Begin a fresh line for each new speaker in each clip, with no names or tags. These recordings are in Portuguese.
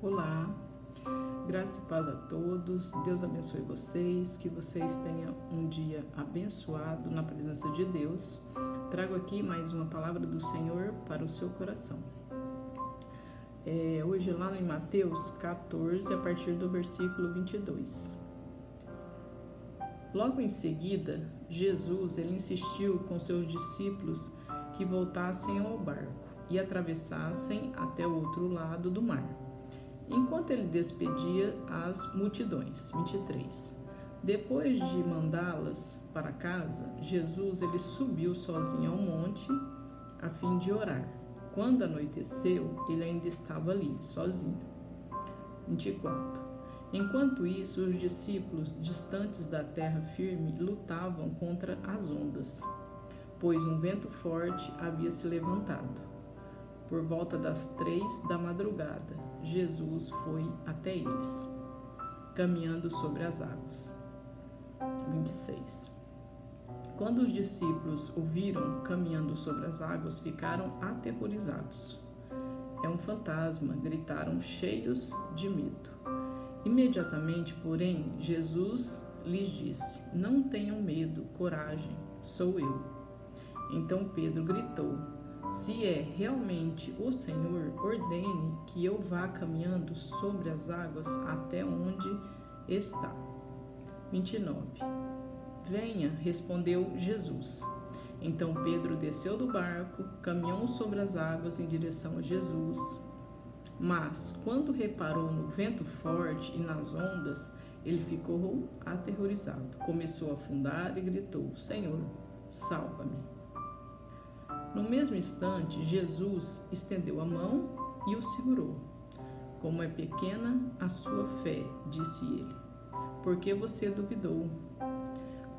Olá, graça e paz a todos, Deus abençoe vocês, que vocês tenham um dia abençoado na presença de Deus. Trago aqui mais uma palavra do Senhor para o seu coração. Hoje lá em Mateus 14, a partir do versículo 22. Logo em seguida, Jesus ele insistiu com seus discípulos que voltassem ao barco e atravessassem até o outro lado do mar, enquanto ele despedia as multidões. 23. Depois de mandá-las para casa, Jesus ele subiu sozinho ao monte a fim de orar. Quando anoiteceu, ele ainda estava ali, sozinho. 24. Enquanto isso, os discípulos, distantes da terra firme, lutavam contra as ondas, pois um vento forte havia se levantado. Por volta das 3 da madrugada, Jesus foi até eles, caminhando sobre as águas. 26. Quando os discípulos o viram caminhando sobre as águas, ficaram aterrorizados. É um fantasma, gritaram cheios de medo. Imediatamente, porém, Jesus lhes disse: Não tenham medo, coragem, sou eu. Então Pedro gritou: Se é realmente o Senhor, ordene que eu vá caminhando sobre as águas até onde está. 29. Venha, respondeu Jesus. Então Pedro desceu do barco, caminhou sobre as águas em direção a Jesus. Mas, quando reparou no vento forte e nas ondas, ele ficou aterrorizado. Começou a afundar e gritou: Senhor, salva-me. No mesmo instante, Jesus estendeu a mão e o segurou. Como é pequena a sua fé, disse ele, por que você duvidou?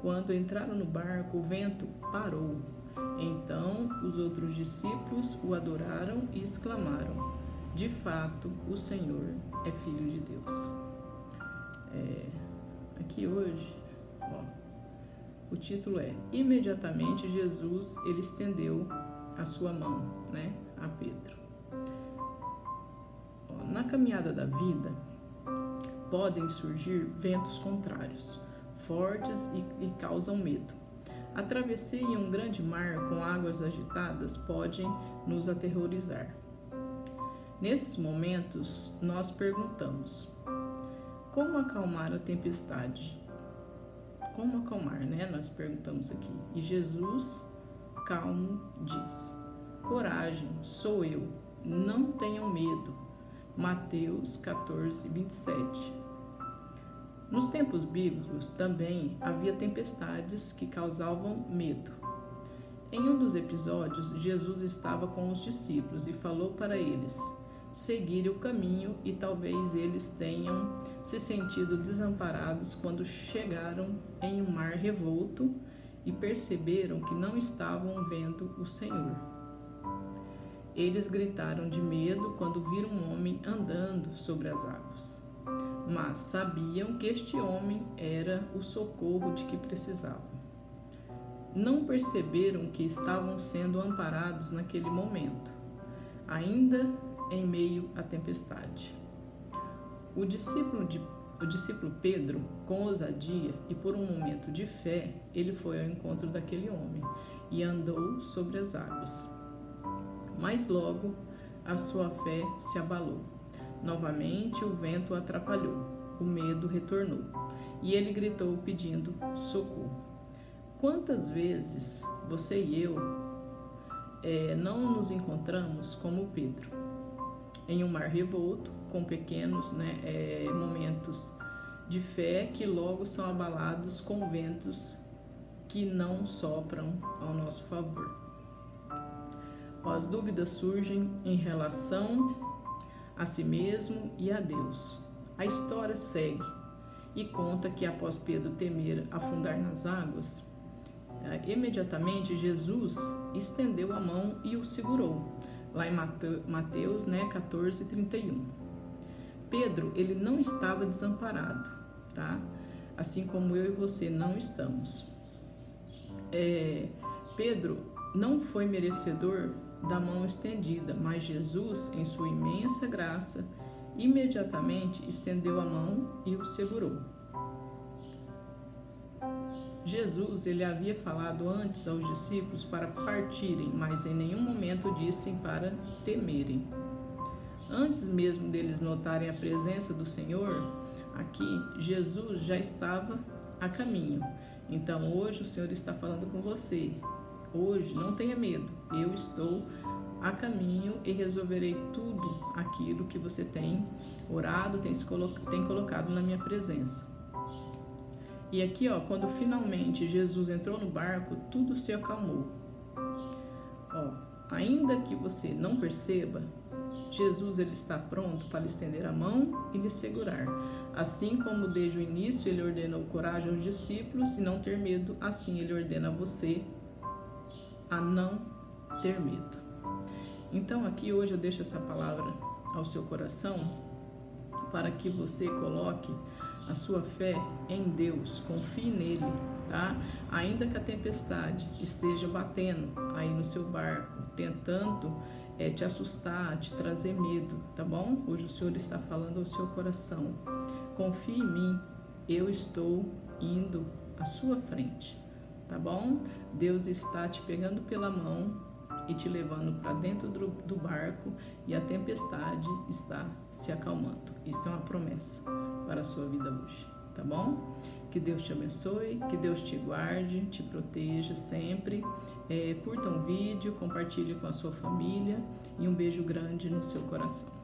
Quando entraram no barco, o vento parou. Então os outros discípulos o adoraram e exclamaram: De fato, o Senhor é Filho de Deus. Aqui hoje, o título é: Imediatamente Jesus ele estendeu a sua mão, a Pedro. Na caminhada da vida, podem surgir ventos contrários, fortes e causam medo. A travessia em um grande mar com águas agitadas pode nos aterrorizar. Nesses momentos, nós perguntamos: como acalmar a tempestade? Como acalmar, Nós perguntamos aqui. E Jesus, calmo, diz: Coragem, sou eu, não tenham medo. Mateus 14, 27. Nos tempos bíblicos também havia tempestades que causavam medo. Em um dos episódios, Jesus estava com os discípulos e falou para eles seguirem o caminho, e talvez eles tenham se sentido desamparados quando chegaram em um mar revolto e perceberam que não estavam vendo o Senhor. Eles gritaram de medo quando viram um homem andando sobre as águas, mas sabiam que este homem era o socorro de que precisavam. Não perceberam que estavam sendo amparados naquele momento, ainda em meio à tempestade. O discípulo Pedro, com ousadia e por um momento de fé, ele foi ao encontro daquele homem e andou sobre as águas. Mas logo a sua fé se abalou. Novamente o vento o atrapalhou, o medo retornou e ele gritou pedindo socorro. Quantas vezes você e eu não nos encontramos como Pedro, em um mar revolto, com pequenos momentos de fé que logo são abalados com ventos que não sopram ao nosso favor. As dúvidas surgem em relação a si mesmo e a Deus. A história segue e conta que após Pedro temer afundar nas águas, imediatamente Jesus estendeu a mão e o segurou. Lá em Mateus 14, 31. Pedro, ele não estava desamparado, tá? Assim como eu e você não estamos. Pedro não foi merecedor da mão estendida, mas Jesus, em sua imensa graça Imediatamente estendeu a mão e o segurou. Jesus, ele havia falado antes aos discípulos para partirem, mas em nenhum momento disse para temerem. Antes mesmo deles notarem a presença do Senhor, aqui Jesus já estava a caminho. Então hoje o Senhor está falando com você. Hoje não tenha medo, eu estou a caminho e resolverei tudo aquilo que você tem orado, tem colocado na minha presença. E aqui, quando finalmente Jesus entrou no barco, tudo se acalmou. Ainda que você não perceba, Jesus ele está pronto para estender a mão e lhe segurar. Assim como desde o início ele ordenou coragem aos discípulos e não ter medo, assim ele ordena a você a não ter medo. Então aqui hoje eu deixo essa palavra ao seu coração para que você coloque a sua fé em Deus, confie nele, tá? Ainda que a tempestade esteja batendo aí no seu barco, tentando te assustar, te trazer medo, tá bom? Hoje o Senhor está falando ao seu coração. Confie em mim, eu estou indo à sua frente, tá bom? Deus está te pegando pela mão e te levando para dentro do barco e a tempestade está se acalmando. Isso é uma promessa para a sua vida hoje, tá bom? Que Deus te abençoe, que Deus te guarde, te proteja sempre. Curta um vídeo, compartilhe com a sua família e um beijo grande no seu coração.